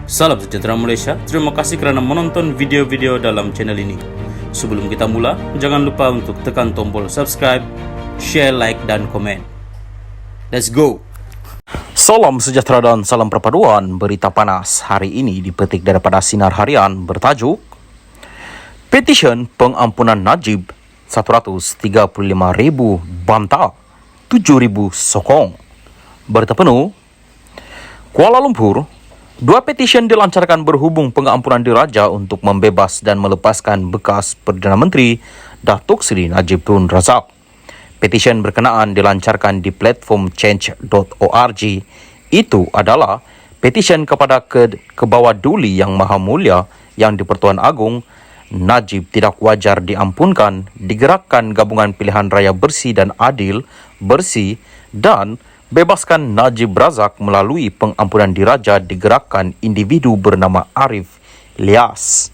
Salam sejahtera Malaysia, terima kasih kerana menonton video-video dalam channel ini. Sebelum kita mula, jangan lupa untuk tekan tombol subscribe, share, like, dan komen. Let's go! Salam sejahtera dan salam perpaduan berita panas hari ini dipetik daripada Sinar Harian bertajuk Petisyen Pengampunan Najib 135,000 bantah, 7,000 sokong. Berita penuh, Kuala Lumpur, 2 petisyen dilancarkan berhubung pengampunan diraja untuk membebas dan melepaskan bekas Perdana Menteri Datuk Seri Najib Tun Razak. Petisyen berkenaan dilancarkan di platform change.org. Itu adalah petisyen kepada Kebawah Duli Yang Maha Mulia yang di-Pertuan Agong Najib tidak wajar diampunkan, digerakkan Gabungan Pilihan Raya Bersih dan Adil, Bersih dan bebaskan Najib Razak melalui pengampunan diraja digerakkan individu bernama Arif Ilyas.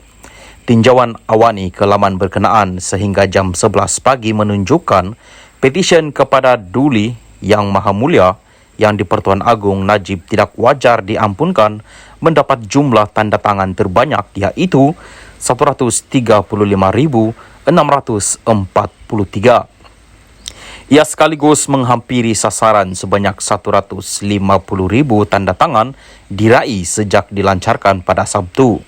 Tinjauan awani ke laman berkenaan sehingga jam 11 pagi menunjukkan petisyen kepada Duli Yang Maha Mulia yang di-Pertuan Agong Najib tidak wajar diampunkan mendapat jumlah tanda tangan terbanyak iaitu 135,643. Ia sekaligus menghampiri sasaran sebanyak 150,000 tanda tangan diraih sejak dilancarkan pada Sabtu.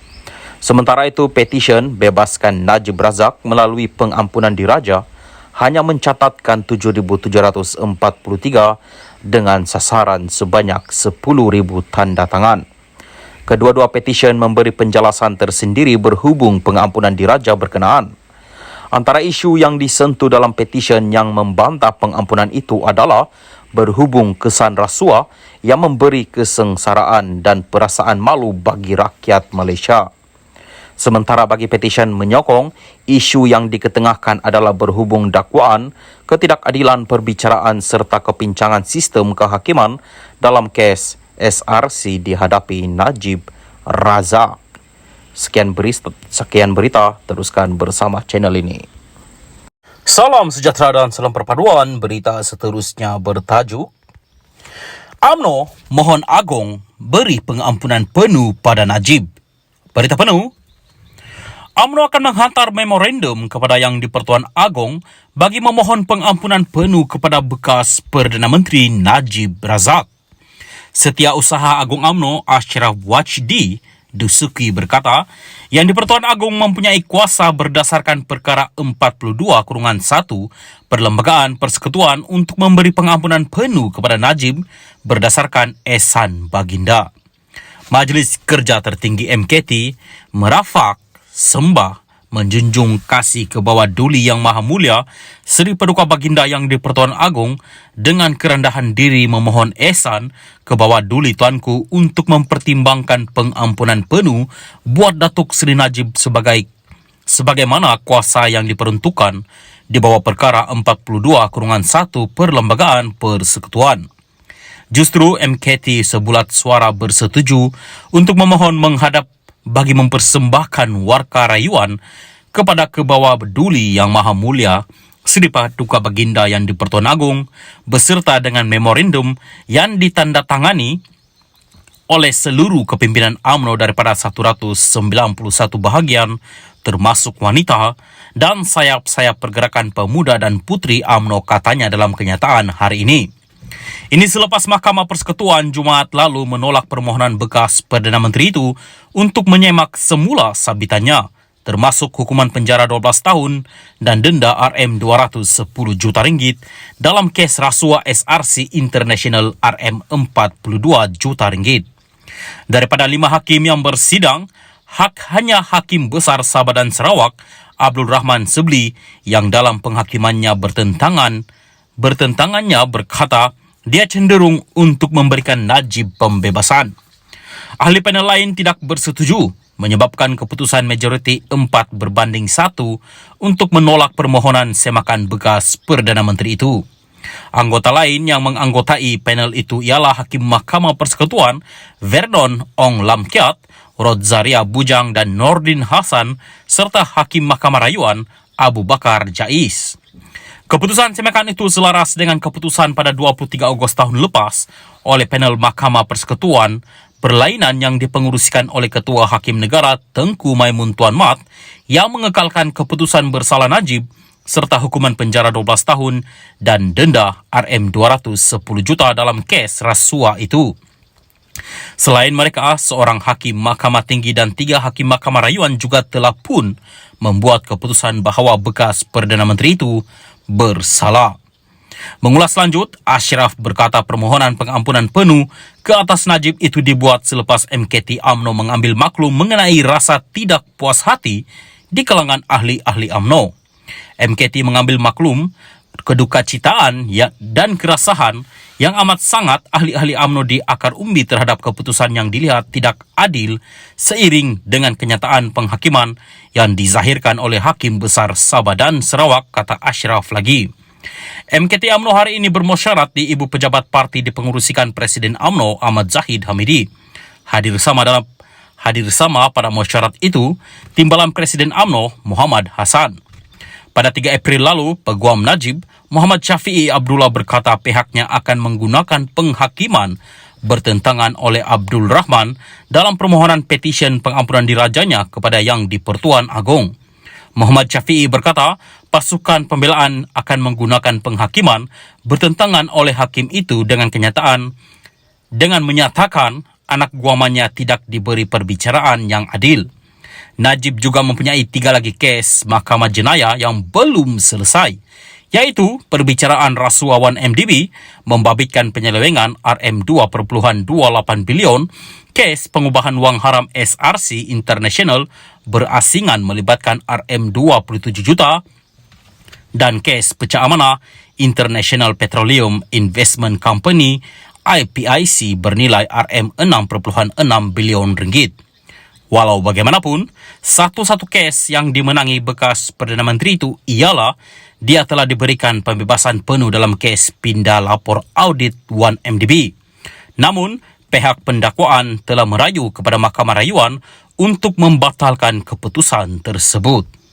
Sementara itu, petisyen bebaskan Najib Razak melalui pengampunan diraja hanya mencatatkan 7,743 dengan sasaran sebanyak 10,000 tanda tangan. Kedua-dua petisyen memberi penjelasan tersendiri berhubung pengampunan diraja berkenaan. Antara isu yang disentuh dalam petisyen yang membantah pengampunan itu adalah berhubung kesan rasuah yang memberi kesengsaraan dan perasaan malu bagi rakyat Malaysia. Sementara bagi petisyen menyokong, isu yang diketengahkan adalah berhubung dakwaan, ketidakadilan perbicaraan serta kepincangan sistem kehakiman dalam kes SRC dihadapi Najib Razak. Sekian berita, teruskan bersama channel ini. Salam sejahtera dan salam perpaduan, berita seterusnya bertajuk UMNO mohon Agong beri pengampunan penuh pada Najib. Berita penuh, UMNO akan menghantar memorandum kepada Yang di-Pertuan Agong bagi memohon pengampunan penuh kepada bekas Perdana Menteri Najib Razak. Setiausaha Agung UMNO Ashraf Wajdi Dusuki berkata, Yang di-Pertuan Agong mempunyai kuasa berdasarkan perkara 42-1 Perlembagaan Persekutuan untuk memberi pengampunan penuh kepada Najib berdasarkan Ehsan Baginda. Majlis Kerja Tertinggi MKT merafak, sembah, menjunjung kasih ke bawah Duli Yang Maha Mulia Seri Paduka Baginda Yang di-Pertuan Agong dengan kerendahan diri memohon ehsan ke bawah Duli Tuanku untuk mempertimbangkan pengampunan penuh buat Datuk Seri Najib sebagaimana kuasa yang diperuntukkan di bawah perkara 42-1 Perlembagaan Persekutuan. Justru MKT sebulat suara bersetuju untuk memohon menghadap bagi mempersembahkan warka rayuan kepada Kebawah Duli Yang Maha Mulia Seri Paduka Baginda Yang di-Pertuan Agong beserta dengan memorandum yang ditandatangani oleh seluruh kepimpinan UMNO daripada 191 bahagian termasuk wanita dan sayap-sayap pergerakan pemuda dan puteri UMNO, katanya dalam kenyataan hari ini. Ini selepas Mahkamah Persekutuan Jumaat lalu menolak permohonan bekas Perdana Menteri itu untuk menyemak semula sabitannya, termasuk hukuman penjara 12 tahun dan denda RM210 juta ringgit dalam kes rasuah SRC International RM42 juta ringgit. Daripada 5 hakim yang bersidang, hanya Hakim Besar Sabah dan Sarawak Abdul Rahman Sebli yang dalam penghakimannya bertentangannya berkata dia cenderung untuk memberikan Najib pembebasan. Ahli panel lain tidak bersetuju, menyebabkan keputusan majoriti 4-1 untuk menolak permohonan semakan bekas Perdana Menteri itu. Anggota lain yang menganggotai panel itu ialah Hakim Mahkamah Persekutuan Vernon Ong Lam Kiat, Rodzaria Bujang dan Nordin Hasan serta Hakim Mahkamah Rayuan Abu Bakar Jais. Keputusan semakan itu selaras dengan keputusan pada 23 Ogos tahun lepas oleh panel Mahkamah Persekutuan perlainan yang dipengerusikan oleh Ketua Hakim Negara Tengku Maimun Tuan Mat yang mengekalkan keputusan bersalah Najib serta hukuman penjara 12 tahun dan denda RM210 juta dalam kes rasuah itu. Selain mereka, seorang hakim Mahkamah Tinggi dan 3 hakim Mahkamah Rayuan juga telah pun membuat keputusan bahawa bekas Perdana Menteri itu bersalah. Mengulas lanjut, Ashraf berkata permohonan pengampunan penuh ke atas Najib itu dibuat selepas MKT UMNO mengambil maklum mengenai rasa tidak puas hati di kalangan ahli-ahli UMNO. MKT mengambil maklum kedukacitaan dan kerasahan yang amat sangat ahli-ahli UMNO di akar umbi terhadap keputusan yang dilihat tidak adil seiring dengan kenyataan penghakiman yang dizahirkan oleh Hakim Besar Sabah dan Sarawak, kata Ashraf lagi. MKT UMNO hari ini bermusyarat di Ibu Pejabat Parti dipengerusikan Presiden UMNO Ahmad Zahid Hamidi. Hadir sama pada musyarat itu Timbalan Presiden UMNO Muhammad Hassan. Pada 3 April lalu, Peguam Najib Muhammad Syafi'i Abdullah berkata pihaknya akan menggunakan penghakiman bertentangan oleh Abdul Rahman dalam permohonan petisyen pengampunan dirajanya kepada Yang di-Pertuan Agong. Muhammad Syafi'i berkata pasukan pembelaan akan menggunakan penghakiman bertentangan oleh hakim itu dengan menyatakan anak guamannya tidak diberi perbicaraan yang adil. Najib juga mempunyai 3 lagi kes Mahkamah Jenayah yang belum selesai, yaitu perbicaraan rasuah 1MDB membabitkan penyelewengan RM2.28 bilion, kes pengubahan wang haram SRC International berasingan melibatkan RM27 juta, dan kes pecah amanah International Petroleum Investment Company IPIC bernilai RM6.6 bilion ringgit. Walau bagaimanapun, satu-satu kes yang dimenangi bekas Perdana Menteri itu ialah dia telah diberikan pembebasan penuh dalam kes pindah lapor audit 1MDB. Namun, pihak pendakwaan telah merayu kepada Mahkamah Rayuan untuk membatalkan keputusan tersebut.